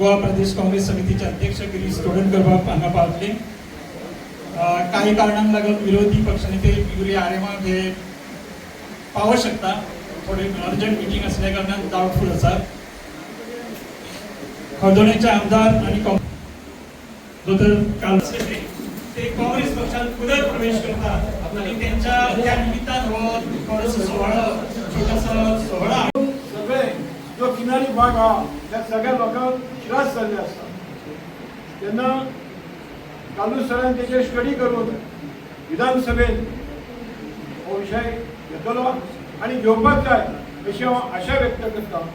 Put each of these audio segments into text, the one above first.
गोवा प्रदेश काँग्रेस समितीचे अध्यक्ष गिरीश तोडणकर बाब हांगा पावतले. काही कारणांक लागून विरोधी पक्षनेते पियुली आरेमान हे पावू शकता. थोडे अर्जंट मीटिंग असल्या कारणान डाऊटफुल आसा. हळदोणेचे आमदार आणि दोतर कालसे ते काँग्रेस पक्षात पुनर प्रवेश करतात आणि त्यांच्या त्या निमित्तान हो थोडासा सोहळा छोटासा सोहळा सगळे जो किनारी भाग हा त्या सगळ्या लोकांक त्रास जाल्ले आसता. तेन्ना कालूच सरान तेचेर स्टडी करून विधानसभेत हो विषय घेतलो आणि घेवपाक जाय अशी हांव आशा व्यक्त करता.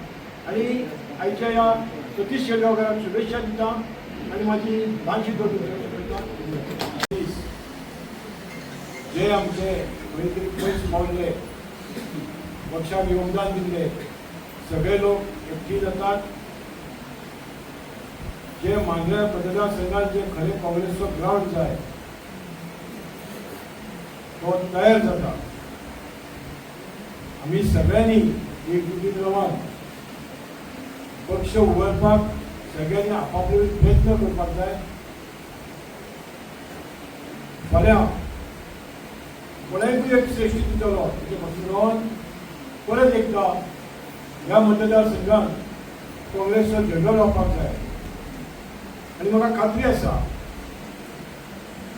आणि आयच्या ह्या सतीश शेळगांवकाराक शुभेच्छा दिता आणि माझी ल्हानशी दोन करता. जे आमचे पयस पावले पक्षाक योगदान दिले सगळे लोक एकठी जातात. जे मांद्र्या मतदारसंघात जे खरे काँग्रेसचो ग्राउंड जाय तो तयार जाता. आम्ही सगळ्यांनी एकजुटीन रावन पक्ष उभारपाक सगळ्यांनी आपापले प्रयत्न करपाक जाय. फाल्यां कोणाकूय एक श्रेष्ठ दितलो तेचे पासून रावन परत एकदा ह्या मतदारसंघात काँग्रेसचो झेंडो लावपाक जाय. आणि म्हाका खात्री आसा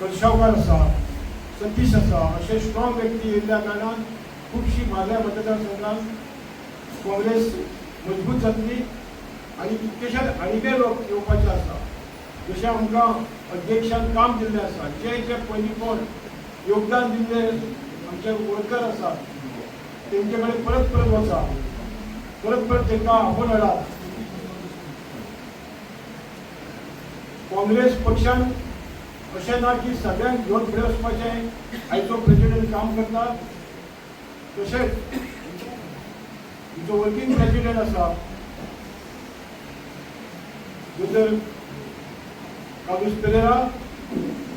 कळशावकार आसा सतीश आसा अशे स्ट्रॉंग व्यक्ती येयल्ल्या कारणान खुबशी म्हाज्या मतदारसंघात काँग्रेस मजबूत जातली. आणि कितकेशेच आनीकय लोक येवपाचे आसा. जशें आमकां अध्यक्षान काम दिल्लें आसा जे जे पयलीं कोण योगदान दिल्ले आमचे वर्कर आसात तेंचे कडेन परत परत वचा परत परत तांकां आपोवन हाडात. काँग्रेस पक्षान अशें ना की सगळ्यांक घेवन फुडें वचपाचें आयचो प्रेसिडेंट काम करता. तशेंच जो वर्किंग प्रेसिडेंट आसा दोतर कालूस पेरेरा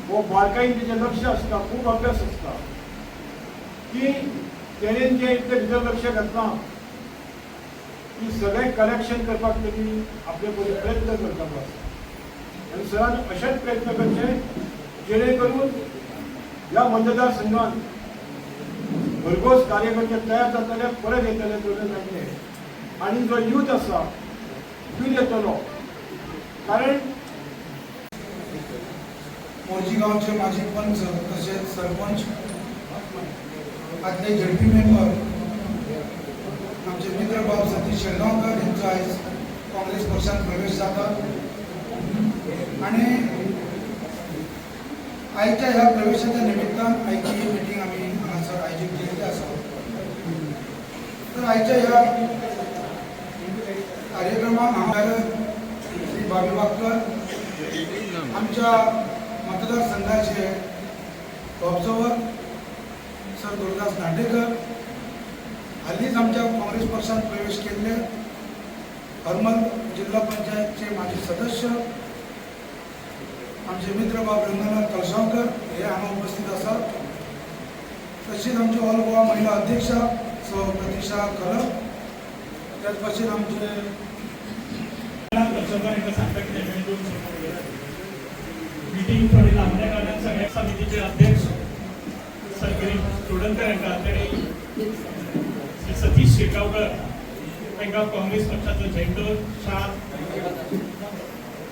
हो बारकायेन तेजें लक्ष आसता. खूब अभ्यास आसता की तेणेन जें इतलें भितर लक्ष घातलां की सगळें करेक्शन करपाक तेणी आपले बरे प्रयत्न करपाक आसा. आणि सरान अशेंच प्रयत्न करचे जेणे करून ह्या मतदारसंघात भरघोस कार्यकर्ते तयार जातले परत येतले दोन जातले. आणि जो यूथ आसा तो येतलो. कारण मोर्जी गांवचे माजी पंच तसेच सरपंच आदले झेडपी मेंबर आमचे मित्र बाब सतीश शेळगांवकर यांचा आज काँग्रेस पक्षात प्रवेश जाता. आणि आयच्या ह्या प्रवेशाच्या निमित्तान आयची ही मिटींग आम्ही हांगासर आयोजीत केलेली आसा. तर आयच्या ह्या कार्यक्रमाक हांगा श्री बाबी बागकर आमच्या मतदारसंघाचे ऑब्झर्वर सर दुर्गास दांडेकर हालीच आमच्या काँग्रेस पक्षात प्रवेश केले हरमल जिल्हा पंचायतचे माजी सदस्य आमचे मित्र बाब रंगनाथ कळशावकर हे हांगा उपस्थित आसात. तशीच आमची ऑल गोवा महिला अध्यक्षा सौ प्रतीक्षा कलप त्याच भाशेन आमचे मीटिंग थोडी लांबल्या कारणान सगळ्या समितीचे अध्यक्ष सर गिरीश तोडणकर यांच्याकडे श्री सतीश शेळगांवकर तांकां काँग्रेस पक्षाचो झेंडो शाल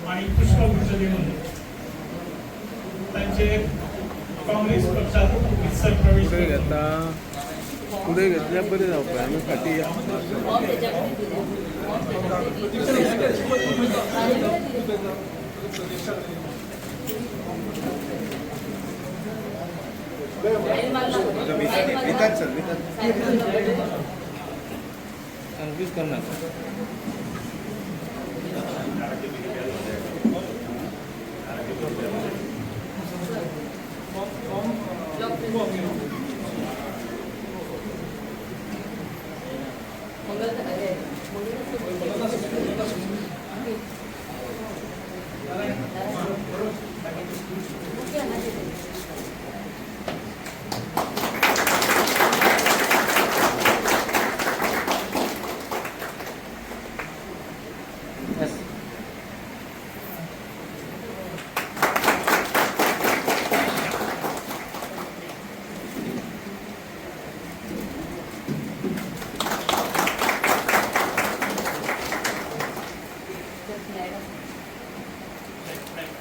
आणि पुष्पगुच्छ देऊन तांचे काँग्रेस पक्षात विस्तर प्रवेश पुढे घेतल्या बरे जावपा आम्ही फाटी सर्विस करणार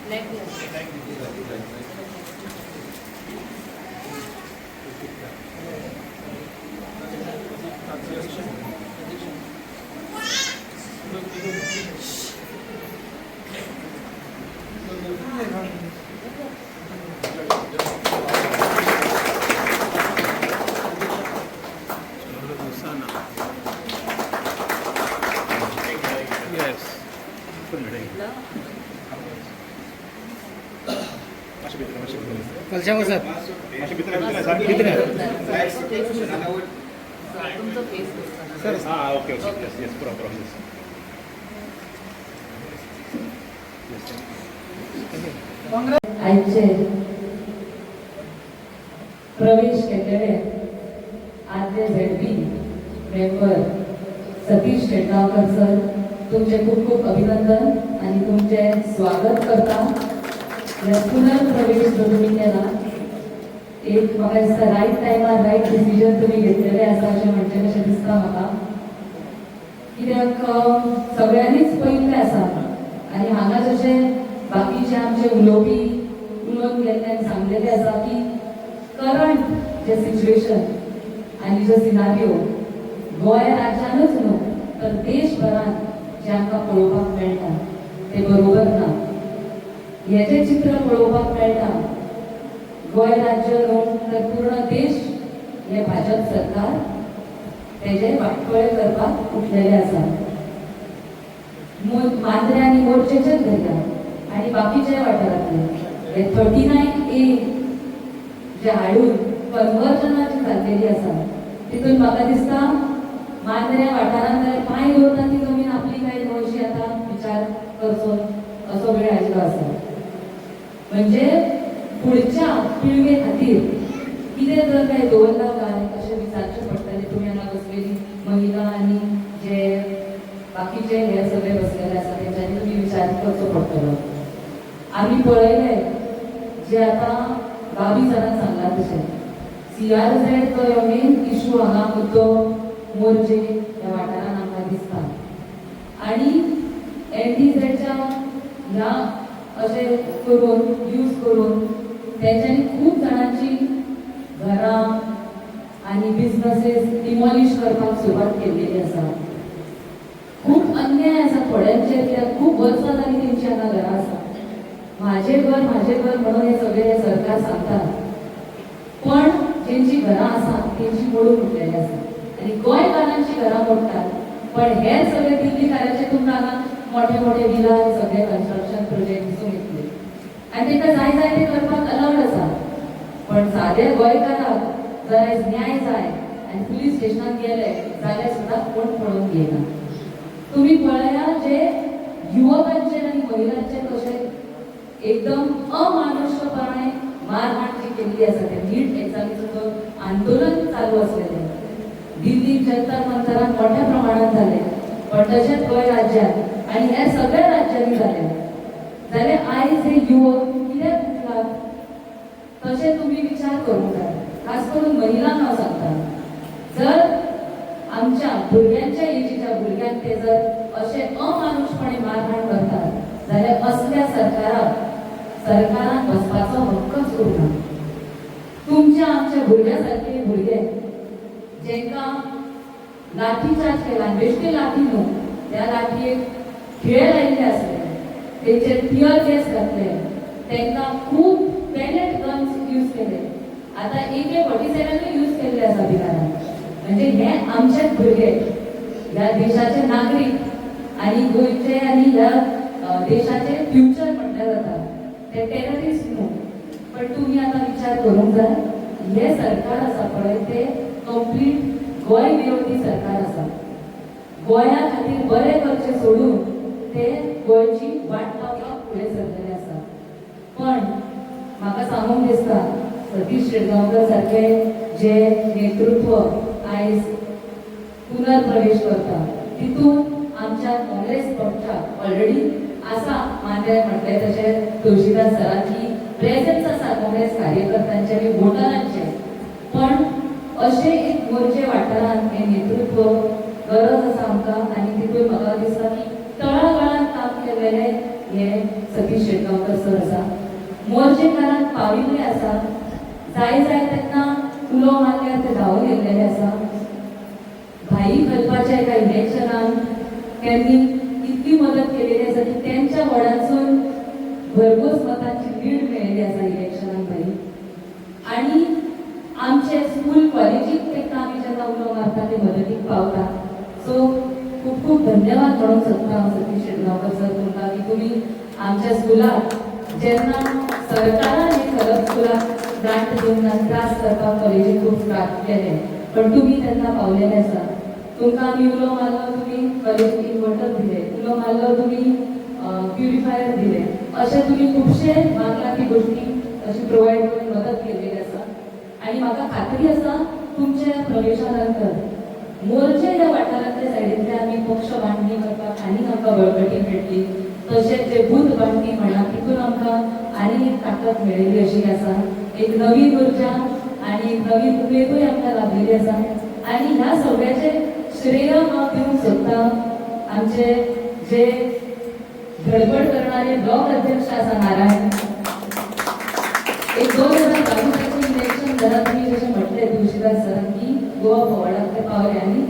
Yes. कलशावर सर सर हां okay okay yes yes proper आयचे प्रवेश केलेले आदले झेडपी मेंबर सतीश शेटगावकर सर तुमचे खूप खूप अभिनंदन आणि तुमचे स्वागत करता या पुनर्प्रवेश जो तुम्ही केला एक म्हाका दिसता रायट टायमार रायट डिसिजन तुम्ही घेतलेले आसा अशें म्हणचे कशें दिसता म्हाका कित्याक सगळ्यांनीच पयिल्लें आसा आनी हांगा जशें बाकीचे आमचे उलोवपी उलोवन गेल्ले आनी सांगलेले आसा की करंट जे सिच्युएशन आनी जो सिनारियो गोंय राज्यानूच न्हू तर देशभरात जे आमकां पळोवपाक मेळटा ते बरोबर ना हे जे चित्र पळोवपाक मेळटा गोंय राज्य न्हू तर पूर्ण देश हे भाजप सरकार तेजे वाटकळे करपाक उठलेले आसा मांद्रे आनी मोर्चेचेच धरया आनी बाकीचे वाठारांतले हे 39A जे हाडून कन्वर्जनाची जाल्लेली आसा तितून म्हाका दिसता मांद्र्या वाठारांत जाल्यार पांय दवरता ती जमीन आपली काय न्हू अशी आतां विचार करचो असो वेळ आयिल्लो आसा म्हणजे पुढच्या पिळगे खातीर कितें जर काय दवरला काय अशें विचारचें पडटलें तुमी हांगा बसलेली महिला आनी जे बाकीचे हे सगळे बसलेले आसा तेंच्यांनी तुमी विचार करचो पडटलो आमी पळयले जे आतां बावी जाणांक सांगला तशें CRZ जो मेन इशू हांगा मुद्दो मोर्चे ह्या वाठारांत आमकां दिसता आनी NDZच्या ह्या अशें करून यूज करून तेंच्यांनी खूब जाणांची घरां आनी बिजनसेस डिमॉलिश करपाक सुरवात केल्लेली आसा खूब अन्याय आसा थोड्यांचेर कित्याक खूब वर्सां जालीं तेंची हांगा घरां आसा म्हाजें घर म्हणून हे सगळे सरकार सांगता पण जेंची घरां आसा तेंची मोडून उठलेली आसा आनी गोंयकारांची घरां मोडटात पण हेर सगळे दिल्लीकारांचे तुमकां हांगा मोठे मोठे विला सगळे कन्स्ट्रक्शन प्रोजेक्ट दिसून येतले आनी तांकां जाय जाय ते करपाक अलावड आसा पण सादे गोंयकाराक जर आयज न्याय जाय आनी पुलीस स्टेशनात गेले जाल्यार सुद्दां कोण पळोवन घेयना तुम्ही पळया जे युवकांचेर आनी महिलांचेर कशें एकदम अमानुष्यपणे मारहाण जी केल्ली आसा ते नीट एक्झामीचो जो आंदोलन चालू आसलेलें दिल्लीत जंतर मंतरान मोठ्या प्रमाणात जालें पण तशेंच गोंय राज्यांत आनी ह्या सगळ्या राज्यांनी जालें जाल्यार आयज हे युवक कित्याक उठलात तशें तुमी विचार करूंक जाय खास करून महिलांक हांव सांगता जर आमच्या भुरग्यांच्या एजीच्या भुरग्यांक ते जर अशे अमानुषपणे मारहाण करतात जाल्यार असल्या सरकारान बसपाचो हक्कच उरना तुमच्या आमच्या भुरग्यासारखे भुरगे जेंकां लाठीचार्ज केला बेश्टे लाठी न्हू त्या लाठयेक खेळ लायिल्ले आसले तेंचेर टियर गॅस घातले तांकां खूब पॅलेट गन्स यूज केले आतां AK-47 यूज केल्ले आसा बिहारान म्हणजे हे आमचेच भुरगे ह्या देशाचे नागरीक आनी गोंयचे आनी ह्या देशाचे फ्युचर म्हटल्यार जाता ते टेररिस्ट न्हू पण तुमी आतां विचार करूंक जाय हे सरकार आसा पळय ते कंप्लीट गोंय विरोधी सरकार आसा गोंया खातीर बरें करचें सोडून ते गोंयची वाट लावपाक फुडें सरलेले आसा पण म्हाका सांगूंक दिसता सतीश शेटगांवकर सारखे जे नेतृत्व आयज पुनर्प्रवेश करता तितून आमच्या काँग्रेस पक्षाक ऑलरेडी आसा मान्य म्हटले तशे तुळशीदास सरांची प्रेझन्स आसा काँग्रेस कार्यकर्त्यांचे आनी वोटरांचे पण अशे एक मोर्चे वाठारांत हे नेतृत्व गरज आसा आमकां आनी तितून म्हाका दिसता की तळागाळांत काम केलेले हे सतीश शेटगांवकर सर आसा, मोर्चेकारांक पाविल्ले आसा, जाय तेन्ना उलो मारल्यार ते धांवून येयल्लेले आसा. भाई कल्पाच्या एका इलेक्शनान त्यांनी इतकी मदत केलेली आसा की त्यांच्या वॉर्डांसून भरघोस मतांची लीड मेळिल्ली आसा इलेक्शनान भाई. आणि आमचे स्कूल कॉलेजीक तेका आमी जेन्ना उलो मारता ते मदतीक पावता. सो खूप खूप धन्यवाद म्हणूंक सोदता हांव सतीश शेटगांवकर सर तुमकां की तुमी आमच्या स्कुलाक जेन्ना सरकारान हे खरब स्कुलाक ग्रांट दिवन त्रास करपाक कॉलेजीक खूप त्रास केले, पण तुमी तेन्ना पावलेले आसा. तुमकां आमी उलो मारलो, तुमी कॉलेजीक इन्वर्टर दिले, उलो मारलो तुमी प्युरिफायर दिले, अशे तुमी खुबशे मागला ती गोष्टी अशी प्रोवायड करून मदत केलेली आसा. आणि म्हाका खात्री आसा तुमच्या प्रवेशा नंतर मोर्चे ह्या वाठारांतल्या सायडींतले आमी पक्ष बांधणी करपाक आनी आमकां बळकटी मेळटली. तशेंच जे बूथ बांधणी म्हणा तितून आमकां आनी एक ताकद मेळिल्ली अशी आसा. एक नवीन उर्जा आणि एक नवीन उमेदूय आमकां लाभलेली आसा. आणि ह्या सगळ्याचे श्रेय हांव दिवंक सोदता आमचे जे धडपड करणारे ब्लॉक अध्यक्ष आसा नारायण. एक 2022 इलेक्शन जरा तुम्ही जसे म्हटले तुळशीदास सरांनी की गोवा फॉरवर्डाक ते पावले आणि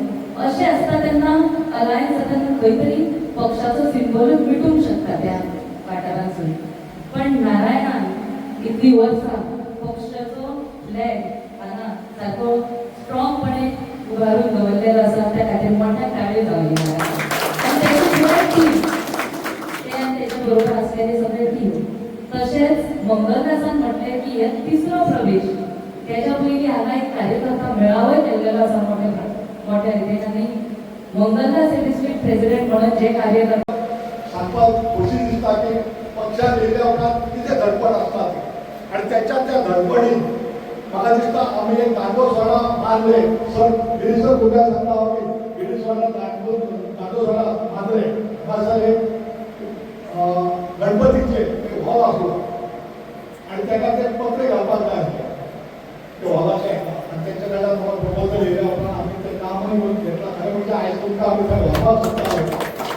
असे असता तेन्ना अलायन्स जाता खंय तरी पक्षाचो सिंबलूच मिटूंक शकता त्या वाठारांसून. पण नारायणान इतली वर्सां पक्षाचो फ्लॅग हांगा सारको स्ट्रॉंगपणे उबारून दवरलेलो आसा. त्या खातीर मोठ्या ताळयो जावली नारायण आनी तेची पुराय टीम, ते आनी तेच्या बरोबर आसलेले सगळे टीम. तशेंच मंगलदासान म्हटले की हे तिसरो प्रवेश. त्याच्या पयलीं हांगा एक कार्यकर्ता मेळावोय केल्लेलो आसा मोठ्या रितीन. आनी मंगलदास हे डिस्ट्रिक्ट प्रेसिडेंट म्हणून जे कार्यकर्ता सांगपाक खोशी दिसता की पक्षान येयल्या उपरांत कितें धडपड आसतात आनी त्याच्या त्या धडपडीन म्हाका दिसता आमी एक दांडो सोडा मारले. सर गिरीश सर तुका सांगता हांव की गिरीश सोडा दांडो सोडा मारले. म्हाका एक गणपतीचे एक हॉल आसलो आनी ताका ते पत्रे घालपाक जाय आसले ते हॉलाचे. आनी तेंच्या कडल्यान म्हाका प्रपोजल येयल्या उपरांत आमी तें कामूय म्हणून घेतलां. खरें म्हणजे आयज तुमकां आमी थंय व्हरपाक सोदताले,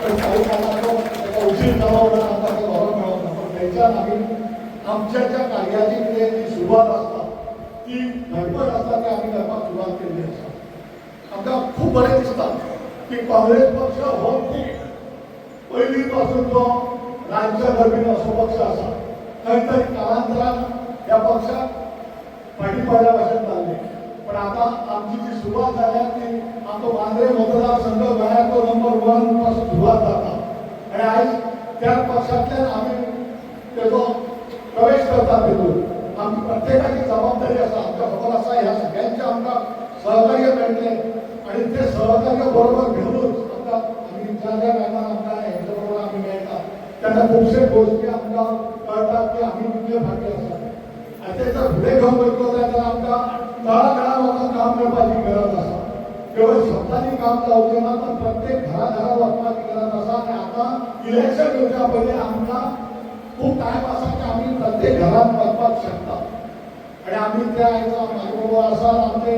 पण काही कारणाचो ताका उशीर जालो म्हणून आमकां तें व्हरोंक मेळोंक ना. पण थंयच्यान आमी आमच्या ज्या कार्याची कितें ती सुरवात आसता ती धडपड आसता ती आमी करपाक सुरवात केल्ली आसा. आमकां खूब बरें दिसता की काँग्रेस पक्ष हो खूब पयलीं पासून जो राज्य घडवीन असो पक्ष आसा. खंय तरी कालांतरान ह्या पक्षाक फाटी पडल्या भशेन जाल्ले. पण आता आमची जी सुरवात जाल्या ती आमचो मांद्रे मतदारसंघ गोंयाचो नंबर 1 पासून सुरवात जाता. आनी आयज त्या पक्षांतल्यान आमी तेजो प्रवेश करता तेतून. आमची प्रत्येकाची जबाबदारी आसा. आमकां खबर आसा ह्या सगळ्यांचे आमकां सहकार्य मेळटलें आनी ते सहकार्य बरोबर घेवनूच आमकां आमी ज्या टायमार आमकां हेच्या बरोबर आमी मेळटा तेन्ना खुबशे गोश्टी आमकां कळटात की आमी कितले फाटीं आसात. आनी ते जर फुडें घेवन वयतलो जाल्यार आमकां तळागाळा वचून काम करपाची गरज आसा. केवळ शब्दांनी काम जावचें ना, तर प्रत्येक घरा वचपाची गरज आसा. आनी आतां इलेक्शन येवच्या पयलीं आमकां खूब टायम आसा की आमी प्रत्येक घरांत वचपाक शकता. आनी आमी ते आयज म्हाजे बरोबर आसा आमचे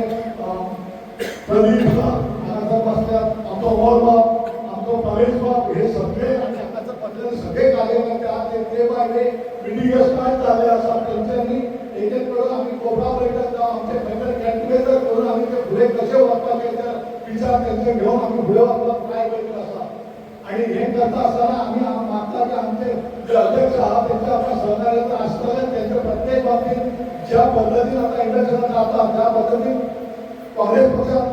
प्रदीप हांगासर बसल्यात, आमचो वरबाब, आमचो परेश बाब, हे सगळे आनी हांगासर बसलेले सगळे कार्यकर्ते आहा ते बाय डे मिटींग स्टार्ट जाल्ले आसा. तेंच्यांनी एक एक करून आमी कोपराबरेटर जावं आमचे खंय गेट टुगेदर करून आमी ते फुडें कशें वचपाचें ते विचार तेंचे घेवन आमी फुडें वचपाक ट्राय करीत आसा. आनी हें करता आसतना आमी मागता की आमचे जे अध्यक्ष आहा तेंचे आमकां सहकार्य तर आसतलें. तेंचे प्रत्येक बाबतींत ज्या पद्दतीन आतां इलेक्शनां जाता त्या पद्दतीन काँग्रेस पक्षान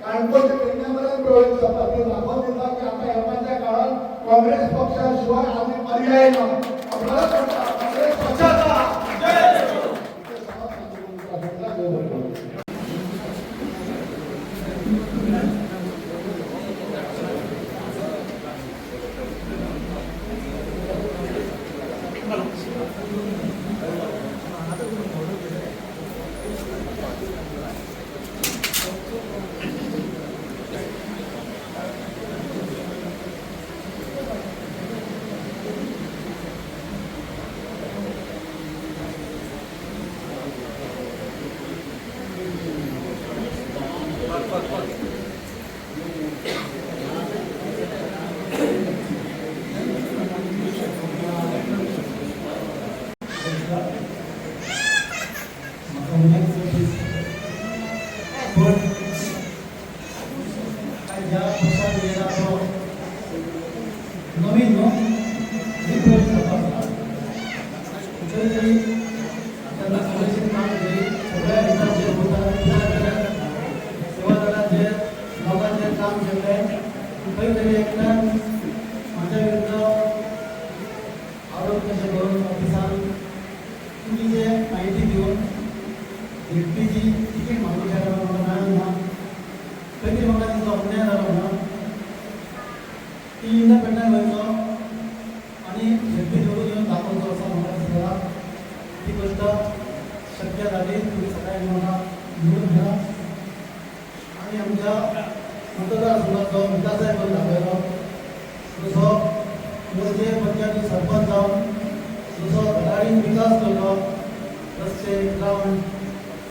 काणकोणच्या पेडण्यापर्यंत प्रवेश जाता. ती दाखोवन दिता की आतां येवपाच्या काळात काँग्रेस पक्षा शिवाय आनी पर्याय ना. आपल्याला काँग्रेस पक्षाचा तरी त्यांना सुरक्षित काम केली सगळ्या ठिकाणी जे होतं सेवादलाचे लोकांचे काम केले काहीतरी एकदा माझ्या विरुद्ध आरोप कसे करून ऑफिसात चुकीचे माहिती देऊन व्यक्तीची तिकीट मागू शकला मला मिळालं ना काहीतरी मला तिचा अन्याय झाला ना ती इंडिपेंडंट व्हायचो आणि व्यक्ती निवडून येऊन दाखवतो असा मला दिसला ती गोष्ट शक्य झाली तुम्ही सगळ्यांनी मला निवडून घ्या आणि आमच्या मतदारसंघात जाऊन विकासाय पण दाखवलो जसो मोर्चे पंचायती सरपंच जाऊन जसो गाडीन विकास केलो रस्ते ग्राउंड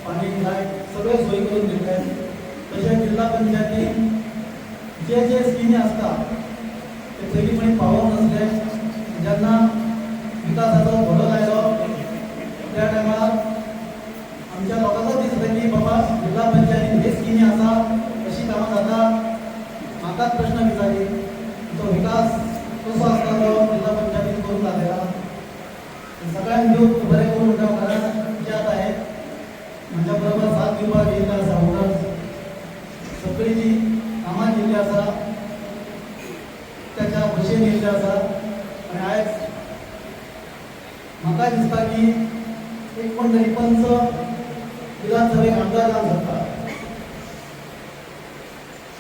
पाणी लाईट सगळे सोयी करून दिले तशें जिल्हा पंचायती जे जे स्किमी असतात ते पयलींपणी पावोवंक नासले जेन्ना विकासाचो घोडो लायलो त्या टायमार आमच्या लोकांचो दिसता की बाबा जिल्हा पंचायतीन हे स्किमी आसा अशी कामां जाता म्हाकाच प्रश्न विचारली तो विकास कसो आसता तो जिल्हा पंचायतीन करून दाखयला सगळ्यांक घेवन बरें करून म्हणटा कारण जे आतां हे म्हज्या बरोबर साथ दिवपाक येयल्ले आसा वोटर्स सगळीं जी कामां केल्ली आसा त्याच्या भशेन येयल्ले आसा आनी आयज म्हाका दिसता की एक कोण तरी पंच विधानसभेक आमदार जावंक शकता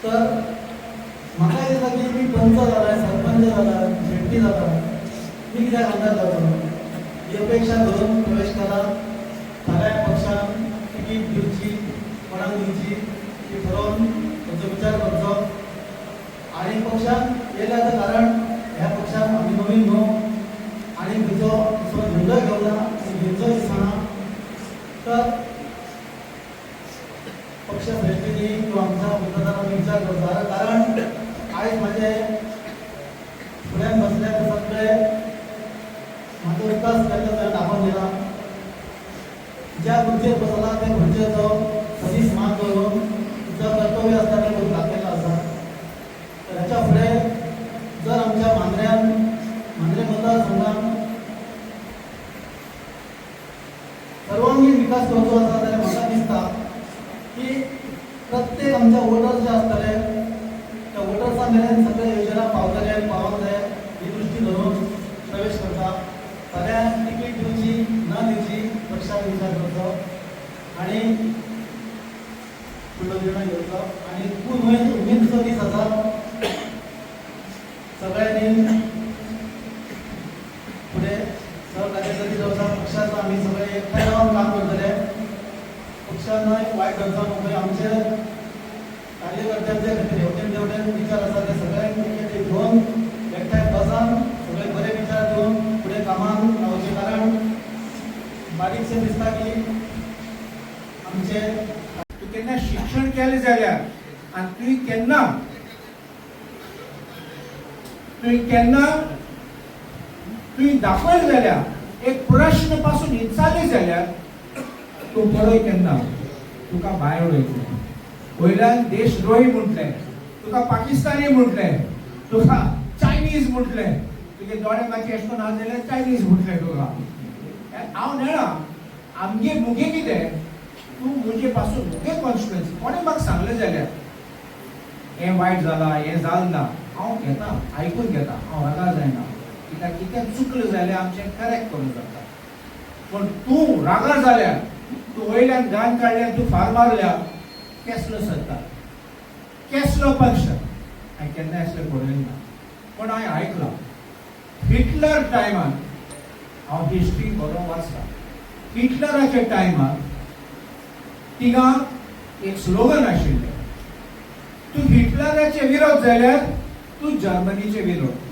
तर म्हाका दिसता की मी पंच जाला सरपंच जाला शेट्टी जाला मी कित्याक आमदार जावचो ही अपेक्षा धरून प्रवेश केला सगळ्या पक्षान तिकीट दिवची कोणाक दिवची ती ठरोवन ताचो विचार करचो आणि पक्षान येयल्याचं कारण ह्या पक्षान आमी नवीन न्हू आणि खंयचो दुसरो झेंडो घेवना आनी घेवचो दिसना तर पक्ष श्रेष्ठींनी किंवा आमच्या मतदारांनी विचार करता कारण आयज म्हाजे फुड्यान बसले ते सगळे म्हाजो विकास केल्लो थंय दाखोवन दिला ज्या खुर्चेर बसला त्या खुर्चेचो सदीस मान दवरून जो कर्तव्य आसता तें करून दाखयल्लो आसा तर हेच्या फुडें जर आमच्या मांद्रे मतदारसंघान सर्वांगीण विकास करचो आसा जाल्यार म्हाका दिसता की प्रत्येक आमच्या वोटर्स जे आसतले त्या वोटर्सां मेरेन सगळे योजना पावतले पावोंक जाय ही दृश्टी धरून प्रवेश करता सगळ्यांक तिकीट दिवची न दिवची पक्षाक विचार करचो आनी फुडलो निर्णय घेवचो आनी खूब उमेदीचो दीस आसा सगळ्यांनी फुडें सहकार्यकर्ते जो आसा पक्षाचो आमी सगळे एकठांय रावन काम करतले पक्षानय वायट करचो न्हू आमचे कार्यकर्त्यांचे खातीर हेवटेन विचार आसा ते सगळ्यांक तिकेटी घेवन एकठांय बसान सगळे बरे विचार दिवन फुडें कामाक लावचे कारण बारीकशें दिसता की आमचे तूं केन्ना शिक्षण केलें जाल्यार आनी तुवें दाखयलें जाल्यार एक प्रश्न पासून विचारले जाल्यार तूं बरोय केन्ना तुका भायर उडयतले वयल्यान देशद्रोही म्हटले तुका पाकिस्तानी म्हटले तुका चायनीज म्हटले तुगे दोळे मातशे अशें करून जाल्यार चायनीज म्हटले तुका हांव नेणा आमगे मुगे कितें तूं मुगे पासून मुगे कॉन्स्टिट्युएन्सी कोणें म्हाका सांगलें जाल्यार हें वायट जालां हें जालें ना हांव घेता आयकून घेता हांव रागार जायना कित्याक कितें चुकलें जाल्यार आमचें करेक्ट करूंक जाता पूण तूं रागार जाल्यार तूं वयल्यान गान काडल्यार तूं फार मारल्या केसलो सरकार केसलो पक्ष हांवें केन्ना असलें पळयलें ना पूण हांवें आयकलां हिटलर टायमान हांव हिस्ट्री बरो वाचता हिटलराच्या टायमार तिगा एक स्लोगन आशिल्लें तूं हिटलराचे विरोध जाल्यार तूं जर्मनीचे विरोध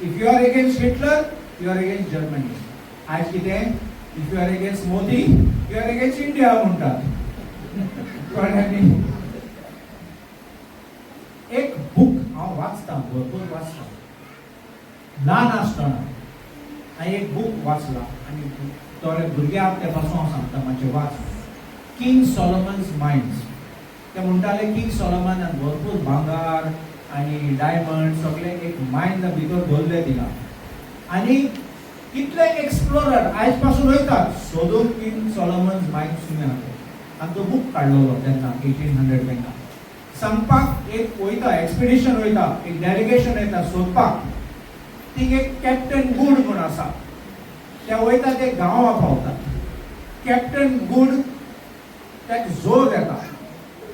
if you are against Hitler you are against Germany आज कितें if you are against Modi you are against India म्हणटात कळ्ळें एक बूक हांव वाचता भरपूर वाचता ल्हान आसतना हांवें एक बूक वाचला आनी थोडे भुरगे आसा ते पासून हांव सांगता मातशें वाच किंग सॉलोमन्स मायन्स ते म्हणटाले किंग सॉलोमनान भरपूर भांगार आनी डायमंड सगळे एक मायन भितर दवरले तिका आनी कितले एक्सप्लोरर आयज पासून वयतात सोदूंक किंग सॉलोमन्स मायन्स तुमी हांगा आनी तो बूक काडलेलो तेन्ना 1800 तेन्ना सांगपाक एक वयता एक्सपिडिशन वयता एक डेलिगेशन येता सोदपाक थिंग एक कॅप्टन गूड म्हूण आसा त्या वयता ते गांवा पावतात कॅप्टन गूड ताका जोर येता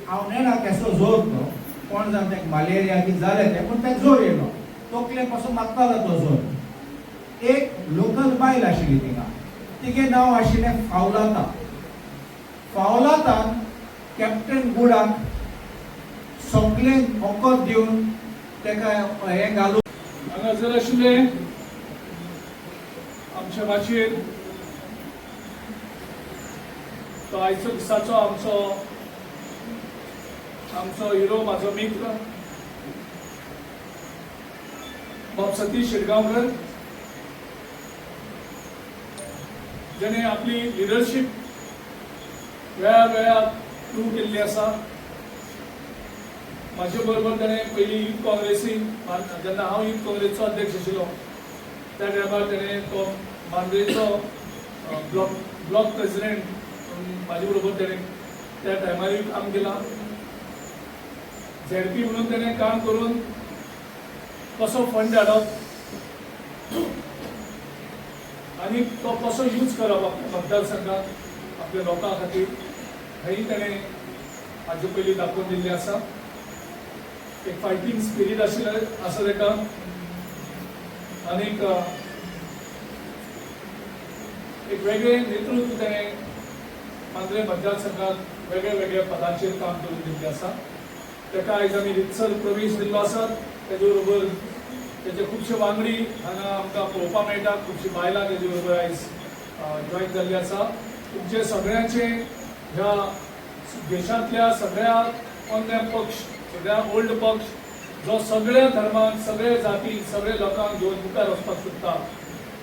हांव नेना केसो जोर तो कोण जावन ताका मलेरिया कितें जालें तें पूण ताका जोर येयलो तकले पासून मागतालो तो जोर एक लोकल बायल आशिल्ली थिंगा तिगे नांव आशिल्लें फावलाता फावलातान कॅप्टन गुडाक सगळें वखद दिवन ताका हें घालून हांगा जर आशिल्ले आमच्या माचयेर तो आयचो दिसाचो आमचो हिरो म्हाजो मित्र बाब सतीश शिरगांवकर जेणे आपली लिडरशीप वेळा प्रूव केल्ली आसा म्हाजे बरोबर ताणें पयलीं यूथ काँग्रेसीक जेन्ना हांव यूथ काँग्रेसचो अध्यक्ष आशिल्लो त्या टायमार ताणें तो बांद्रेचो ब्लॉक प्रेसिडेंट म्हाजे बरोबर ताणें त्या टायमारूय काम केलां झेडपी म्हणून ताणें काम करून कसो फंड हाडप आनी तो कसो यूज करप आपल्या मतदारसंघात आपल्या लोकां खातीर हेंय ताणें हाजे पयलीं दाखोवन दिल्लें आसा एक फायटींग स्पिरीट आसा ताका आनीक एक वेगळें नेतृत्व ताणें मांद्रे मतदारसंघात वेगळ्या पदांचेर काम करून दिल्लें आसा ताका आयज आमी रितसर प्रवेश दिल्लो आसा तेजे बरोबर तेजे खुबशे वांगडी हांगा आमकां पळोवपाक मेळटा खुबशीं बायलां तेजे बरोबर आयज जॉयन जाल्ली आसा तुमचे सगळ्यांचे ह्या देशांतल्या सगळ्या अन्य पक्ष सगळ्या ओल्ड पक्ष जो सगळ्या धर्मांक सगळे जाती सगळे लोकांक घेवन मुखार वचपाक सोदता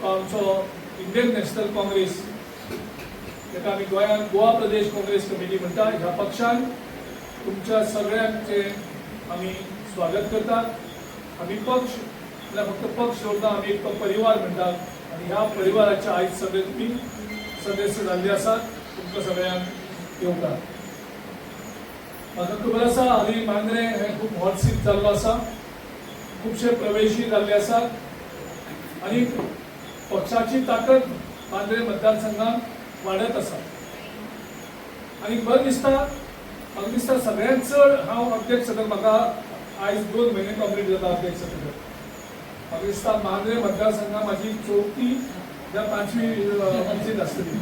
तो आमचो इंडियन नॅशनल काँग्रेस ताका आमी गोंयांत गोवा प्रदेश काँग्रेस कमिटी म्हणटा ह्या पक्षान तुमच्या सगळ्यांचे आमी स्वागत करतात आमी पक्ष म्हळ्यार फक्त पक्ष सोडना आमी एक तो परिवार म्हणटात आनी ह्या परिवाराचे आयज सगळे तुमी सदस्य जाल्ले आसात तुमकां सगळ्यांक येवकार म्हाका खबर आसा हालीं मांद्रे हें खूब हॉट सीट जाल्लो आसा खुबशे प्रवेशी जाल्ले आसात आनी पक्षाची ताकद मांद्रे मतदारसंघात वाडत आसा आनी बरें दिसता म्हाका दिसता सगळ्यांत चड हांव अध्यक्ष जाता म्हाका आयज 2 म्हयने कंप्लीट जाता अध्यक्ष जाता म्हाका दिसता मांद्रे मतदारसंघात म्हाजी 4थी या 5वी विजीट आसतली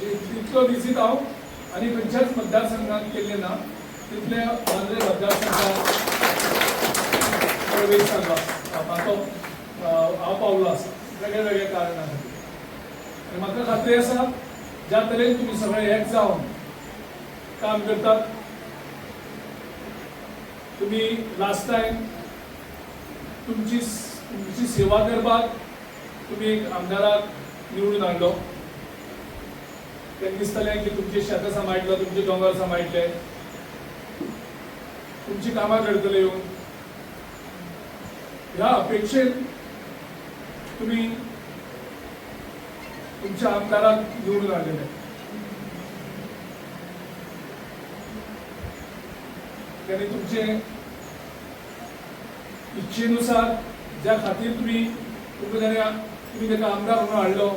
तितलो विजीट हांव आनी खंयच्याच मतदारसंघात केल्ले ना तितले मांद्रे मतदारसंघात प्रवेश जाल्लो म्हाका हांव पावलो आसा वेगळ्या कारणां खातीर आनी म्हाका खात्री आसा ज्या तरेन तुमी सगळे एक जावन काम करतात तुम्ही लास्ट टाइम तुमची सेवा करपाक तुम्ही एक आमदाराक निवडून हाडलो तें दिसतलें की तुमचे शेतां सांबाळटलो तुमचे दोंगर सांबाळटले तुमची कामां करतले येवन ह्या अपेक्षेन तुम्ही तुमच्या आमदाराक निवडून हाडलेले त्यांनी तुमचे इच्छेनुसार ज्या खातीर तुम्ही ताका आमदार म्हणून हाडलो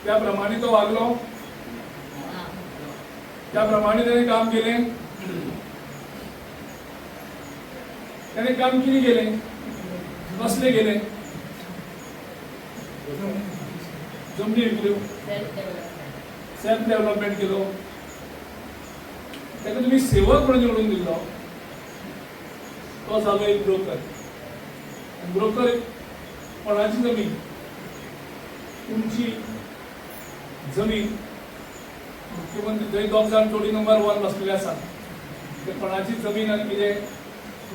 त्या प्रमाणे तो वागलो त्या प्रमाणे त्याने काम केलें त्याने काम कितें केलें कसले केलें जमनी विकल्यो सेल्फ डेव्हलपमेंट केलो ताका तुम्ही सेवक म्हणून निवडून दिल्लो तो जालो एक ब्रोकर कोणाची जमीन तुमची जमीन मुख्यमंत्री थंय 2 जाण जोडी नंबर 1 बसलेले आसात ते कोणाची जमीन आनी कितें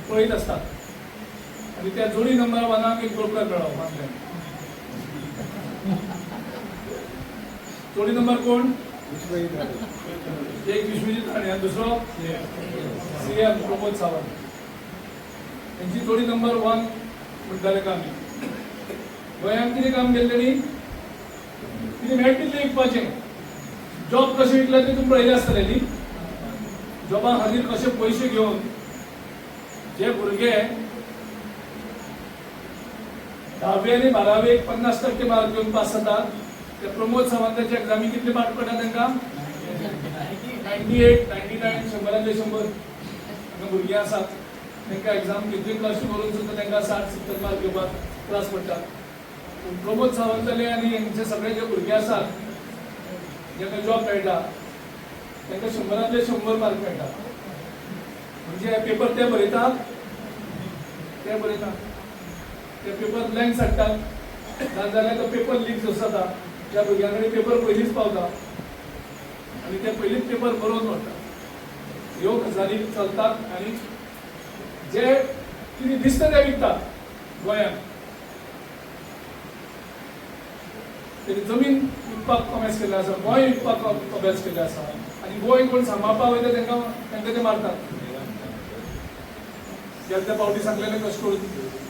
पळयत आसतात आनी त्या जोडी नंबर 1 एक ब्रोकर मेळ्ळो मांद्र्यान जोडी नंबर कोण एक विश्वजीत राणे आणि दुसरो CM प्रमोद सावंत यांची जोडी नंबर 1 म्हणटाले का आमी गोंयांत कितें काम केलें तेणी मेळटा तितलें विकपाचें. जॉब कशें विकले ते तुमी पळयलें आसतलें न्ही. जॉबा खातीर कशे पयशे घेवन जे भुरगे 10वी आनी 12वी 50% मार्क घेवन पास जातात ते प्रमोद सावंताचे एग्जामी कितले मार्क पडटा तांकां 98, 99, 100 हांगा भुरगीं आसात तांकां एग्जाम कितली कश्ट करून सुद्दां तांकां 60-70 मार्क घेवपाक त्रास पडटात. पूण प्रमोद सावंतले आनी हेंचे सगळे जे भुरगे आसात जेका जॉब मेळटा तांकां 100 मार्क मेळटा. म्हणजे पेपर ते बरयतात ते पेपर ब्लँक हाडटात नाजाल्यार तो पेपर लीक जो जाता त्या भुरग्यां कडेन पेपर पयलींच पावता आनी ते पयलींच पेपर बरोवन व्हरतात. ह्यो गजाली चलतात आनी जे कितें दिसता ते विकतात. गोंयांत तेणी जमीन विकपाक कॉमेस केल्लें आसा, गोंय विकपाक कॉमेस केल्लें आसा आनी गोंय कोण सांबाळपाक वयता तांकां ते मारतात. त्या पावटी सांगलेलें कशें करून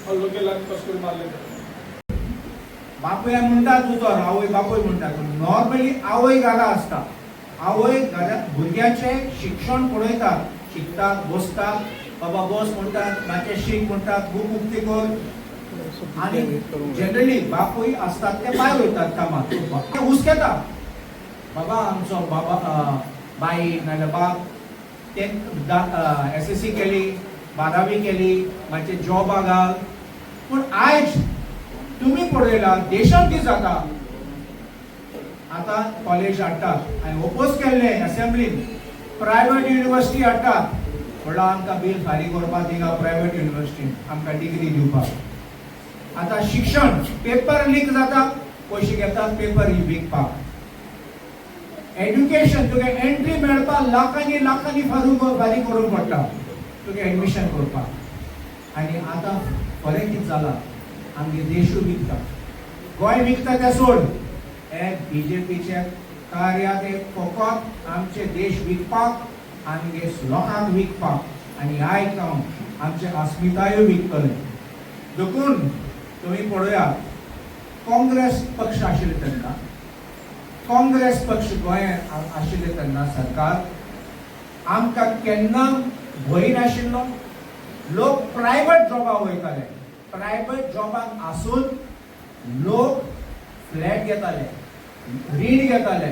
हल्लो केला आनी कशें करून मारले. बापूय म्हणटात उतर आवय बापूय म्हणटात. नॉर्मली आवय घाला आसता. आवय घरात भुरग्याचे शिक्षण पळयतात, शिकतात, बसतात, बाबा बस म्हणटात, मातशें शीक म्हणटात, बूक उक्ती कर आनी जनरली बापूय आसतात ते भायर वयतात कामाक. ते हुस्केता बाबा आमचो बाबा बाई नाजाल्यार बाब ते SSC केली, 12वी केली, मातशें जॉबा घाल. पूण आयज तुम्ही पळयला देशांत कितें जाता. आतां कॉलेज हाडटात आनी ओपोज केल्ले असेंब्लीन प्रायवेट युनिवर्सिटी हाडटात. म्हणल्यार आमकां बील फारीक करपाक थिंगा प्रायवेट युनिवर्सिटीन आमकां डिग्री दिवपाक. आतां शिक्षण पेपर लीक जाता पयशे घेतात पेपर विकपाक. एड्युकेशन तुगे एंट्री मेळपाक लाखांनी फारीक करून पडटा तुगे एडमिशन करपाक. आनी आतां फरें कितें जालां आमगे देशूय विकता, गोंय विकता तें सोड. हे BJPचे कार्य ते फकत आमचे देश विकपाक आमगे लोकांक विकपाक आनी आयज हांव आमचे अस्मितायूय विकतले. देखून तुम्ही पळयात काँग्रेस पक्ष आशिल्ले तेन्ना, काँग्रेस पक्ष गोंयांत आशिल्ले तेन्ना सरकार आमकां केन्ना भंय नाशिल्लो. लोक प्रायवेट जॉबाक वयताले. प्रायवेट जॉबाक आसून लोक फ्लॅट घेताले, रीण घेताले,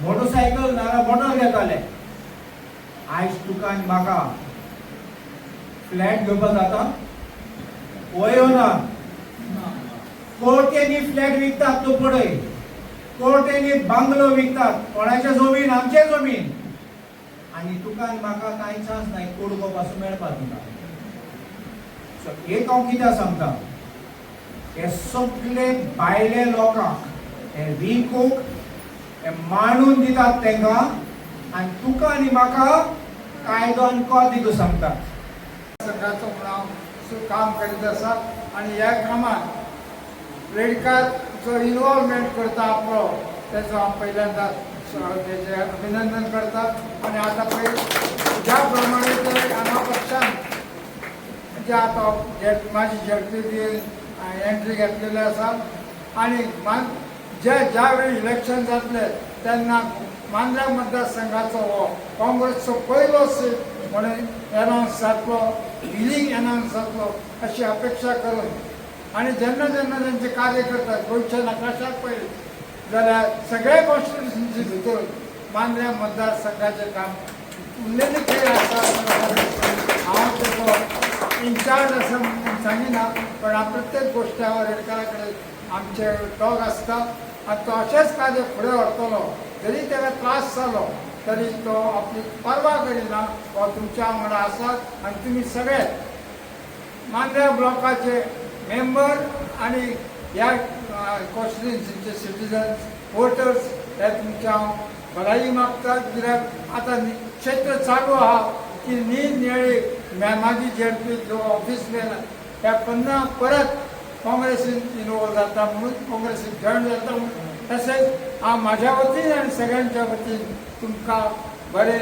मोटरसायकल नाल्यार मोटर घेताले. आयज तुका आनी म्हाका फ्लॅट घेवपाक जाता? वयो ना. कोर्टेनी फ्लॅट विकतात तो पळय. कोर्टेनी बांगलो विकतात. कोणाचे जमीन? आमचे जमीन. आनी तुका आनी म्हाका कांय चान्स ना कोडगो पासून मेळपाक तुका. एक हांव कितें सांगता, हे सगळे भायले लोकांक हे विकूंक हे मांडून दितात तांकां आनी तुका आनी म्हाका कायदो आनी कॉद सांगतात. सरकारचो म्हणून काम करीत आसा आनी ह्या कामात रेडकारचो इनवॉल्वमेंट करता आपलो तेचो हांव पहिल्यांदा तेचे अभिनंदन करता. आनी आतां पळय ज्या प्रमाणे ते हांगा पक्षान जे आतां माझी झडपी एंट्री घेतलेली आसा आनी ज्या वेळी इलेक्शन जातले तेन्ना मांद्रा मतदारसंघाचो हो काँग्रेसचो पयलो सीट म्हणून एनावन्स जातलो, विलींग एनावन्स जातलो अशी अपेक्षा करून आनी जेन्ना जेन्ना तेंचे कार्य करतात गोंयच्या नकाशाक पळयलें जाल्यार सगळे कॉन्स्टिट्युन्सी भितर मांद्रा मतदारसंघाचें काम उरलेले खेळ आसा. हांव तेचो इन्चार्ज आसा म्हणून सांगिना, पण हांव प्रत्येक गोश्टी हांव रेडकारा कडेन आमचे टॉक आसता आनी तो अशेंच कार्य फुडें व्हरतलो. जरी ताका त्रास जालो तरी तो आपली पर्वा करिना. हो तुमच्या वांगडा आसात आनी तुमी सगळे मांद्रा ब्लॉकाचे मेंबर आनी ह्या कॉन्स्टिट्युन्सीचे सिटीजन्स वोटर्स हे तुमच्या भलायकी मागतात. कित्याक आतां क्षेत्र चालू आहा की निरनिळे माझी झडपी जो ऑफिसमॅन ह्या पुन्हा परत काँग्रेसीन इनवॉल्व जाता म्हणून काँग्रेसीन जॉयन जाता म्हणून तशेंच हांव म्हाज्या वतीन आनी सगळ्यांच्या वतीन तुमकां बरे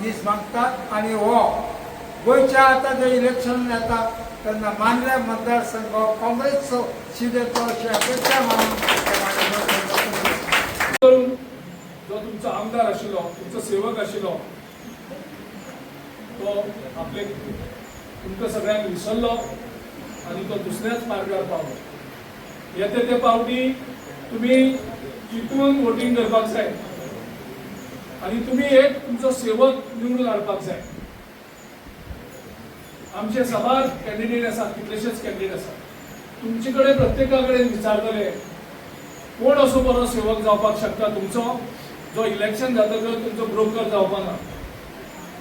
दीस मागतात. आनी हो गोंयच्या आतां जे इलेक्शन येता तेन्ना मांद्रे मतदारसंघ काँग्रेसचो शिदेतो अशी अपेक्षा करून जो तुमचो आमदार आशिल्लो तुमचो सेवक आशिल्लो तो आपले तुमकां सगळ्यांक विसरलो आनी तो दुसऱ्याच मार्गार पावलो. येते ते पावटी तुम्ही चिंतून वोटींग करपाक जाय आनी तुम्ही एक तुमचो सेवक निवडून हाडपाक जाय. आमचे सभार कॅन्डिडेट आसा, कितलेशेच कॅन्डिडेट आसा. तुमचे कडेन प्रत्येका कडेन विचारतले कोण असो बरो सेवक जावपाक शकता तुमचो, जो इलेक्शन जातकच तुमचो ब्रोकर जावपाना,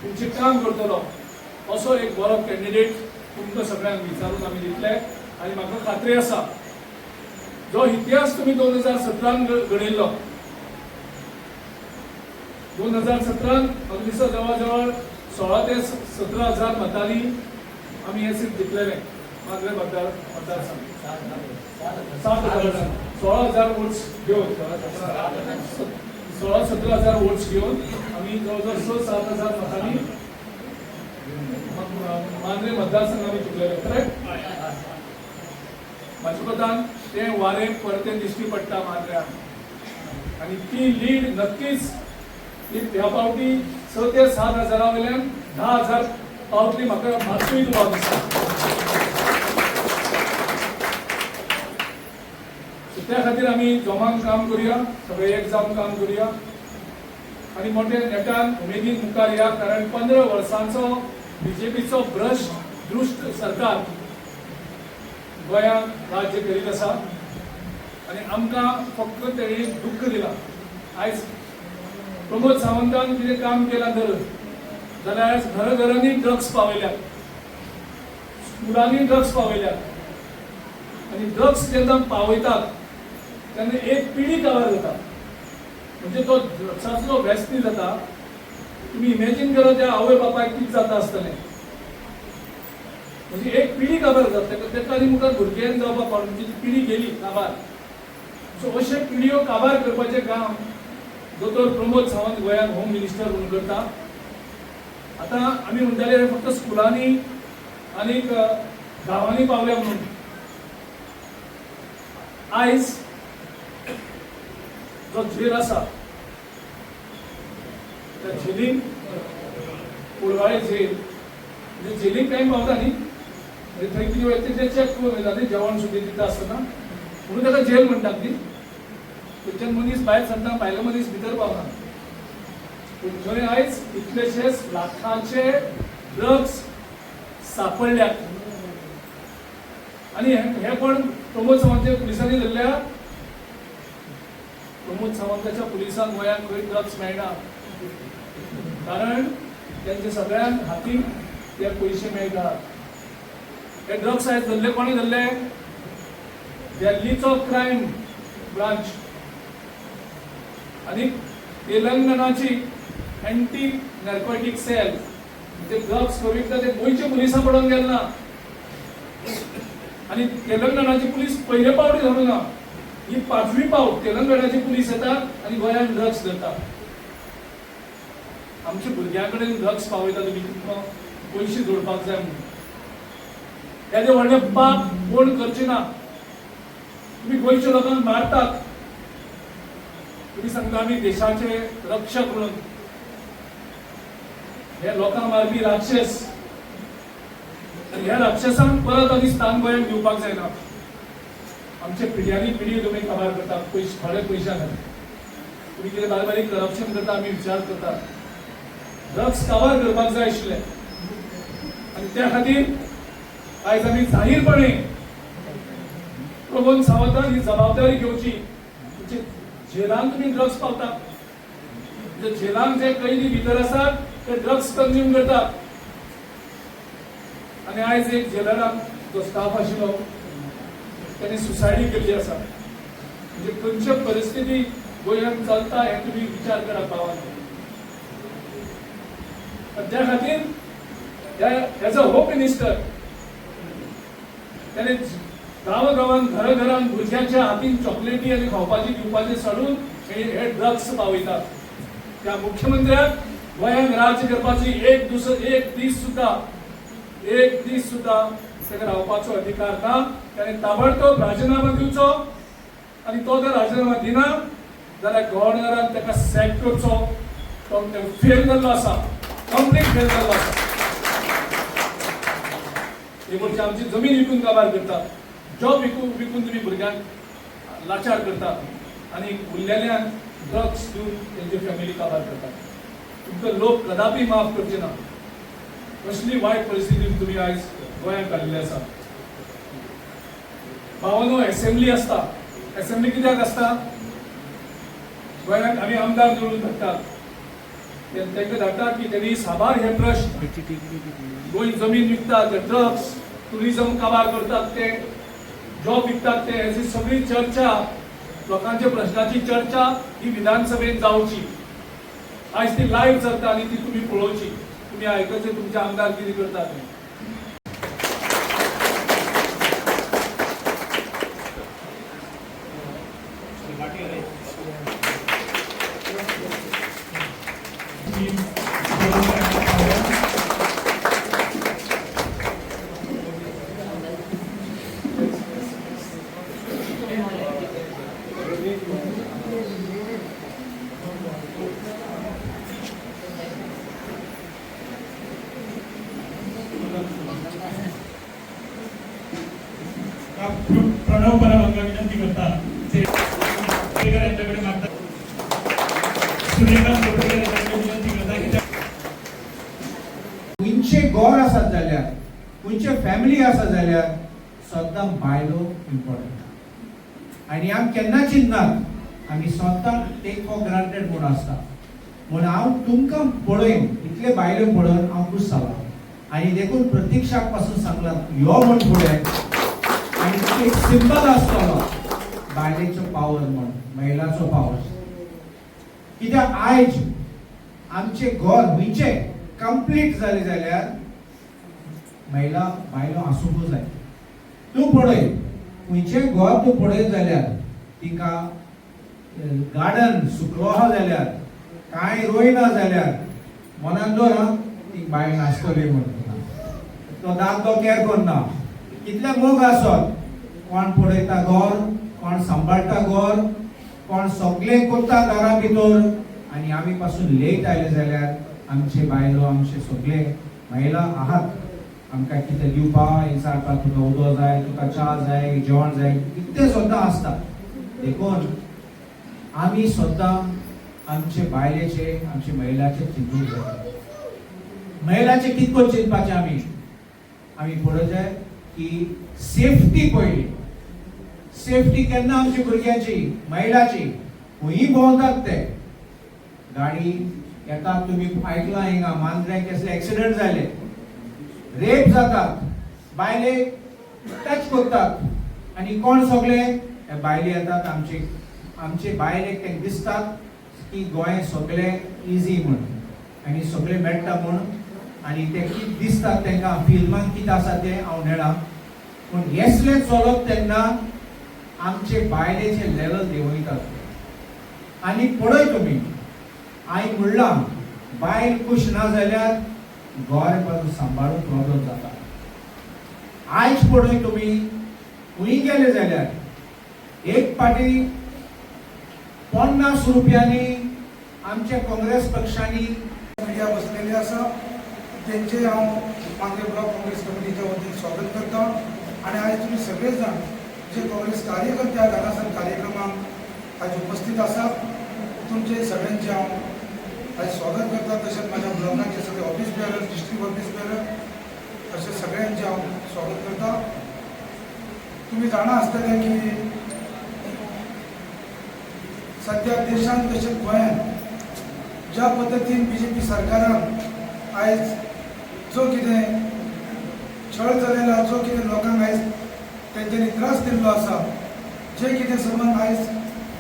तुमचे काम करतलो असो एक बरो कॅन्डिडेट तुमकां सगळ्यांक विचारून आमी दितले. आनी म्हाका खात्री आसा जो इतिहास तुम्ही 2017 घडयल्लो, 2017 अगदीच जवळ 16 ते 17 हजार मतांनी आम्ही हे सीट जिंकलेले. मांद्रे मतदारसंघ 16,000 वोट्स घेऊन 16-17 हजार वोट्स घेऊन आम्ही जवळजवळ 6-7 हजार मतांनी मांद्रे मतदारसंघ आम्ही जिंकलेले. करेक्ट? माझ्या कोतान ते वारे परते दिश्टी पडटा मांद्र्याक आनी ती लीड नक्कीच ह्या पावटी 6 ते 7 हजारा वयल्यान 10 हजार पावतली म्हाका मातूय दुबाव दिसता. त्या खातीर आमी जोमान काम करूया, सगळे एक जावन काम करूया आनी मोठे नेटान उमेदीन मुखार या. कारण 15 वर्सांचो बीजेपीचो दृश्ट सरकार गोंयांत राज्य करीत आसा आनी आमकां फक्त तेणी दुख्ख दिलां. आयज प्रमोद सावंतान कितें काम केलां जाल्यार आयज घरांनी ड्रग्स पावयल्यात, स्कुलांनी ड्रग्स पावयल्यात आनी ड्रग्स जेन्ना पावयतात तेन्ना एक पिढी कवर जाता. म्हणजे तो ड्रग्साचो व्यसनी जाता. तुम्ही इमॅजिन करा त्या आवय बापायक कितें जाता आसतलें. म्हणजे एक पिढी काबार जाता. तेका आनी मुखार भुरग्यांक जावपाक पावना, ती पिढी गेली काबार. सो अशे पिढयो काबार करपाचें काम दोतोर प्रमोद सावंत गोंयांत होम मिनिस्टर म्हणून करता. आतां आमी म्हणटाले फक्त स्कुलांनी आनी गांवांनी पावल्या म्हणून. आयज जो झेल आसा त्या झेलीन कुळवाळे झेल म्हणजे झेलीक टायम पावता न्ही, थंय कितें वयता तें चॅक करून वयता न्ही जेवण सुद्दां दिता आसतना, म्हणून ताका झेल म्हणटात न्ही. थंयच्यान मनीस भायर सरना, भायलो मनीस भितर पावना. पूण थंय आयज कितलेशेच लाखांचे ड्रग्स सापडल्यात आनी हे पण प्रमोद सावंताच्या पुलिसांनी धरल्या. प्रमोद सावंताच्या पुलिसांक गोंयांत खंय ड्रग्स मेळना, कारण त्यांच्या सगळ्यांक हातीक ते पयशे मेळटात. हे ड्रग्स आयज धरले कोणी धरले? दिल्लीचो क्रायम ब्रांच आनी तेलंगणाची एंटी नार्कोटीक सेल. ते ड्रग्स कविता ते गोंयच्या पुलिसां पडून गेलना आनी तेलंगणाची पुलीस पयले पावटी धरूं ना. ही 5वी पावट तेलंगणाची पुलीस येतात आनी गोंयांत ड्रग्स धरतात. आमच्या भुरग्यां कडेन ड्रग्स पावयता तुमी, तुमकां पयशे जोडपाक जाय म्हणून. हेजे व्हडले पाप कोण करचे ना. तुम्ही गोंयच्या लोकांक मारतात. तुम्ही सांगता आमी देशाचे रक्षक म्हणून. हे लोकांक मारपी राक्षस आनी ह्या राक्षसांक परत आनी स्थान गोंयांत दिवपाक जायना. आमचे पिढ्यांनी पिढी तुमी काबार करतात थोडे पयशा खातीर. तुम्ही कितें बारीक बारीक करप्शन करता आमी विचार करतात. ड्रग्स काबार करपाक जाय आशिल्ले आनी त्या खातीर आयज आमी जाहीरपणे प्रमोद सावंतान ही जबाबदारी घेवची. म्हणजे जेलांत तुमी ड्रग्स पावतात, म्हणजे जेलांत जे कैदी भितर आसात ते ड्रग्स कंज्यूम करतात. आनी आयज एक जेलराक जो स्टाफ आशिल्लो त्याने सुसायडी केल्ली आसा. म्हणजे खंयच्यो परिस्थिती गोंयांत चलता हे तुमी विचार करप पावात. त्या खातीर एज अ होम मिनिस्टर त्याने गांवागांवांत घराघरांत भुरग्यांच्या हातीन चॉकलेटी आनी खावपाची दिवपाचे सोडून हे ड्रग्स पावयतात. त्या मुख्यमंत्र्याक गोंयांत राज्य करपाची एक दीस सुद्धा ताका रावपाचो अधिकार ना. ताणें ताबडतोब राजिनामा दिवचो आनी तो जर राजिनामा दिना जाल्यार गव्हर्नरान ताका सॅक करचो. तो फेल जाल्लो आसा, कंप्लीट फेल जाल्लो आसा. हे म्हणजे आमची जमीन विकून काबार करतात, जॉब विकून तुम्ही भुरग्यांक लाचार करतात आणि उरलेल्यांक ड्रग्स दिवन तेंची फॅमिली काबार करतात. तुमकां लोक कदापि माफ करचे ना. कसली वायट परिस्थितीन तुम्ही आयज गोंयांत घाल्ले आसा. भावानो, असेंब्ली आसता, असेंब्ली कित्याक आसता? गोंयांत आमी आमदार निवडून धाडटात. तांकां धाडटात की तेणी साबार हे प्रश्न, गोंय जमीन विकतात ते, ड्रग्स, टुरिझम काबार करतात ते, जॉब विकतात ते, हेची सगळी चर्चा, लोकांच्या प्रश्नाची चर्चा ही विधानसभेत जावची. आयज ती लायव्ह चलता आनी ती तुम्ही पळोवची. तुम्ही आयकचे तुमचे आमदार कितें करतात ते. प्रणव पराभंगा विनंती करतात. यांच्याकडे मागतात. सूर्यकांत कोटकर यांच्याकडे विनंती करतात की खंयचे घर आसात जाल्यार, खंयचे फॅमिली आसा जाल्यार सद्दां बायलो इम्पॉर्टंट. आनी आमी केन्ना चिंतनात, आमी स्वता टेक फॉर ग्रांटेड म्हूण आसता. म्हूण हांव तुमकां पळयन, इतले बायलो पळोवन हांव खूश जाला. आनी देखून प्रतीक्षाक पासून सांगलां यो म्हूण फुडें. आनी एक सिंबल आसतलो बायलेचो पावर म्हूण, महिलाचो पावर. कित्याक आयज आमचे घर खंयचे कंप्लीट जाले जाल्यार बायलो आसूंक जाय. तूं पळय, खंयचे घर तूं पळयत जाल्यार तिका गार्डन सुकलो आहा जाल्यार, कांय रोयना जाल्यार मनान दवर ती बायल नासतली म्हणून. तो दादलो कॅर करना. कितले मोग आसत, कोण पळयता घर, कोण सांबाळटा घर, कोण सगळें करता घरा भितर. आनी आमी पासून लेट आयले जाल्यार आमचे बायलो, आमचे सगळे महिला आहात, आमकां कितें दिवपाक, विचारपाक तुका उदक जाय, तुका च्या जाय, जेवण जाय, कितें सुद्दां आसता. देखून आमी सुद्दां आमचे बायलेचे, आमचे महिलाचे चिंतूंक जाय. महिलाचे कितको चिंतपाचें आमी पळोवंक जाय की सेफ्टी पयली. सेफ्टी केन्ना आमची भुरग्यांची, महिलाची. खंयी भोंवतात ते, गाडी येतात, तुम्ही आयकलां हिंगा मांद्र्याक कसले एक्सिडेंट जाले, रेप जातात, बायले टच करतात आनी कोण सगळे बायले येतात. आमचे बायलेक तेंक दिसतात की गोंय सगळे इजी म्हणून आनी सगळे मेळटा म्हणून. आनी ते कितें दिसतात तांकां फिल्मांत कितें आसा तें हांव नेळा. पूण हेसलें चलप तेन्ना आमचे बायलेचे लेवल देंवयतात. आनी पळय तुमी, हांवें म्हणलां बायल खूश ना जाल्यार घर पासून सांबाळून प्रॉब्लेम जाता. आयज पळय तुमी खंय गेले जाल्यार एक पाटी 50 रुपयांनी आमच्या काँग्रेस पक्षांनी मिडिया बसलेली आसा, त्यांचे हांव मांद्रे ब्लॉक काँग्रेस कमिटीच्या वतीन स्वागत करता. आणि आयज तुम्ही सगळे जाण जे काँग्रेस कार्यकर्ते हांगासर कार्यक्रमाक आज उपस्थित आसात, तुमचे सगळ्यांचे हांव आज स्वागत करता. तशेंच माझ्या ब्लॉकाचे सगळे ऑफिस बेअरर, डिस्ट्रिक्ट ऑफिस बेअरर असे सगळ्यांचे हांव स्वागत करता. तुम्ही जाणा आसतले की सध्या देशांत तशेंच गोंयांत ज्या पद्दतीन बीजेपी सरकारान आयज जो कितें छळ जालेला, जो कितें लोकांक आयज तेंच्यांनी त्रास दिल्लो आसा, जे कितें संबंद आयज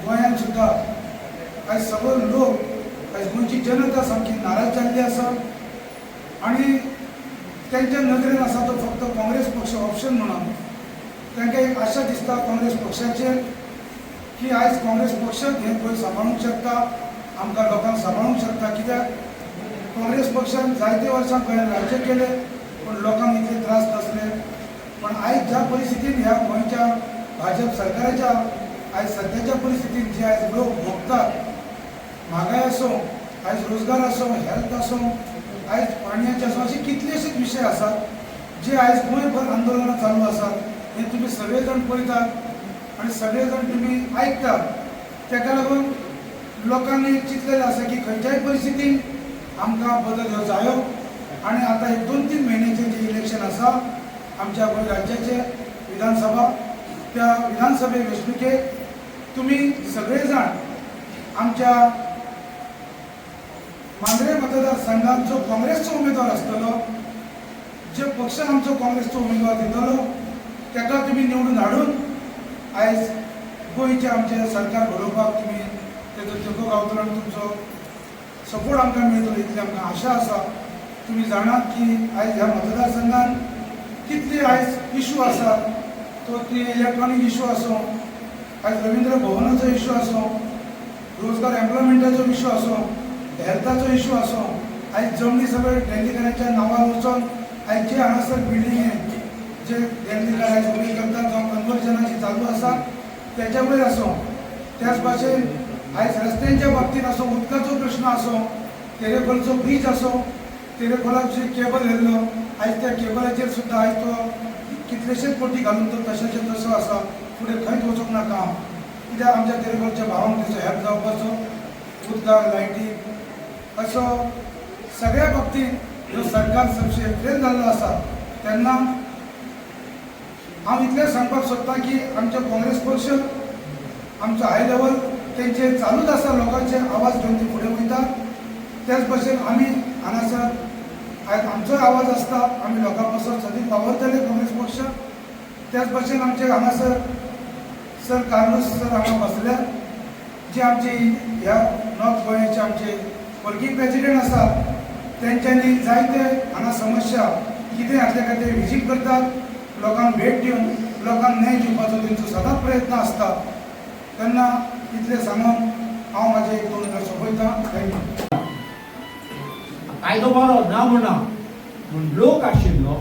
गोंयांत सुद्दां आयज सगळो लोक, आयज गोंयची जनता सामकी नाराज जाल्ली आसा. आनी तेंच्या नदरेन आसा तो फक्त काँग्रेस पक्ष ऑप्शन म्हणून. तांकां एक आशा दिसता काँग्रेस पक्षाचेर की आयज काँग्रेस पक्षाक हें गोंय सांबाळूंक शकता, आमकां लोकांक सांबाळूंक शकता. कित्याक काँग्रेस पक्षान जायते वर्सां गोंयांत राज्य केले, पूण लोकांक इतले त्रास नासले. पण आयज ज्या परिस्थितीन ह्या गोंयच्या भाजप सरकाराच्या आयज सध्याच्या परिस्थितीन जे आयज लोक भोगतात, म्हागाय आसूं, आयज रोजगार आसूं, हेल्थ आसूं, आयज पाणयाचे आसूं, असे कितलेशेच विशय आसात जे आयज गोंयभर आंदोलनां चालू आसात. हे तुम्ही सगळे जाण पळयतात आणि सगळे जाण तुम्ही आयकतात. ताका लागून लोकांनी चिंतलेलें आसा की खंयच्याय परिस्थितीन आमकां बदल हो जायो. आणि आता हे 2-3 महिन्याचे जे इलेक्शन आसा आमच्या गोंय राज्याचे विधानसभा, त्या विधानसभे वेंचणुकेक तुम्ही सगळे जाण आमच्या मांद्रे मतदारसंघात जो काँग्रेसचो उमेदवार आसतलो, जे पक्ष आमचो काँग्रेसचो उमेदवार दितलो, ताका तुम्ही निवडून हाडून आयज गोंयचे आमचे सरकार घडोवपाक तुम्ही तेजो तेको गावतलो आनी तुमचो सपोर्ट आमकां मेळटलो इतली आमकां आशा आसा. तुम्ही जाणात की आयज ह्या मतदारसंघात कितले आयज इशू आसात. तो ती इलेक्ट्रॉनिक इशू आसूं, आयज रवींद्र भवनाचो इशू आसूं, रोजगार एम्प्लॉयमेंटाचो इशू आसूं, हेल्थाचो इशू आसूं, आयज जमनी सगळे डेल्लीकारांच्या नांवार वचून आयज जे हांगासर बिल्डिंगे जे डेल्लीकार आयज उबी करतात जावं कन्वर्जनाची चालू आसा त्याच्या वयर आसूं, त्याच भाशेन आयज रस्त्यांच्या बाबतींत आसूं, उदकाचो प्रश्न आसूं, तेरेखोलचो ब्रीज आसूं, तेरेखोलाक जे केबल येयल्लो आयज त्या केबलाचेर सुद्दां आयज तो कितलेशेच कोटी घालून तो तशेचे तसो आसा, फुडें खंयच वचूंक नाका. कित्याक आमच्या तेरेखोलच्या भावांक तेचो हेल्प जावपाचो, उदकाक, लायटीक असो सगळ्या बाबतींत ह्यो सरकार सबसे फेल जाल्लो आसा. तेन्ना हांव इतलें सांगपाक सोदतां की आमचो काँग्रेस पक्ष आमचो हाय लेवल तेंचे चालूच आसा, लोकांचे आवाज घेवन ते फुडें वयतात. त्याच भशेन आमी हांगासर आयज आमचो आवाज आसता, आमी लोकां पासून सदीं पावयतले काँग्रेस पक्ष. त्याच भशेन आमचे हांगासर सर कार्लोस सर हांगा बसल्या, जे आमचे ह्या नॉर्थ गोंयचे आमचे वर्कींग प्रेसिडेंट आसा, तेंच्यांनी जायते हांगा समस्या कितें आसले काय ते विजीट करतात, लोकांक भेट दिवन लोकांक न्याय दिवपाचो तेंचो सदांच प्रयत्न आसता. तेन्ना इतलें सांगून हांव म्हाजे 2 मिनटां सोंपयतां. थँक्यू. कायदो बरो ना म्हणा, पूण लोक आशिल्लो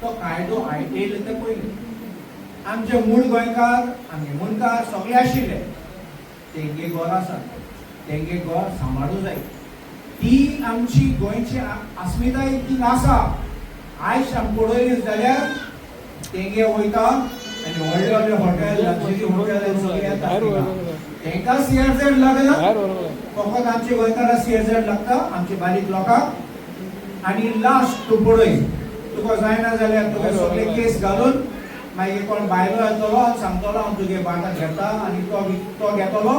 तो कायदो आयकयलो ते पयले. आमचे मूळ गोंयकार आमचे मुणकार सगळे आशिल्ले, तेंगे घर आसा, तेंगे घर सांबाळूं जाय. ती आमची गोंयची अस्मिताय ती आसा. आयज आमी पळयली जाल्यार तेंगे वयता आनी व्हडले व्हडले हॉटेल, लक्झरी हॉटेल सगळे येतात. तांकां CRZ लागना, फकत आमचे गोंयकारांक CRZ लागता, आमचे बारीक लोकांक. आनी लास्ट तूं पळय, तुका जायना जाल्यार तुका सगळे केस घालून मागीर कोण भायलो येतलो आनी सांगतलो हांव तुगे बागा घेता आनी तो घेतलो,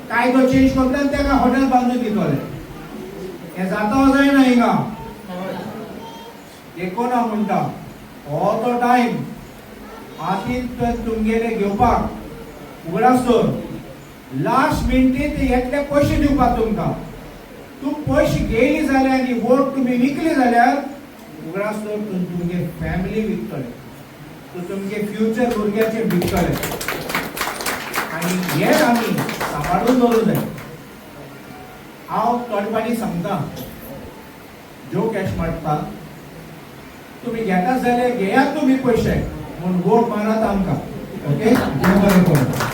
कायदो चेंज करतले आनी ताका हॉटेल बांदून दितले. हें जाता जायना हिंगा. देखून हांव म्हणटा हो तो टायम हातींत तुमगेले घेवपाक उगडास दवर. लास्ट मिनटीत येतले पयशे दिवपाक तुमकां. तूं पयशे घेयली जाल्यार आनी वोट तुमी विकली जाल्यार उगडास दवर तुमगे फॅमिली विकतले, तुमगे फ्युचर भुरग्याचे विकतले. आनी हे आमी सांबाळून दवरूंक जाय. हांव तोंडपाणी सांगता, ज्यो कॅश मारता तुमी घेता जाल्यार घेयात तुमी पयशे, पूण वोट मारात आमकां. ओके, देव बरें करूं.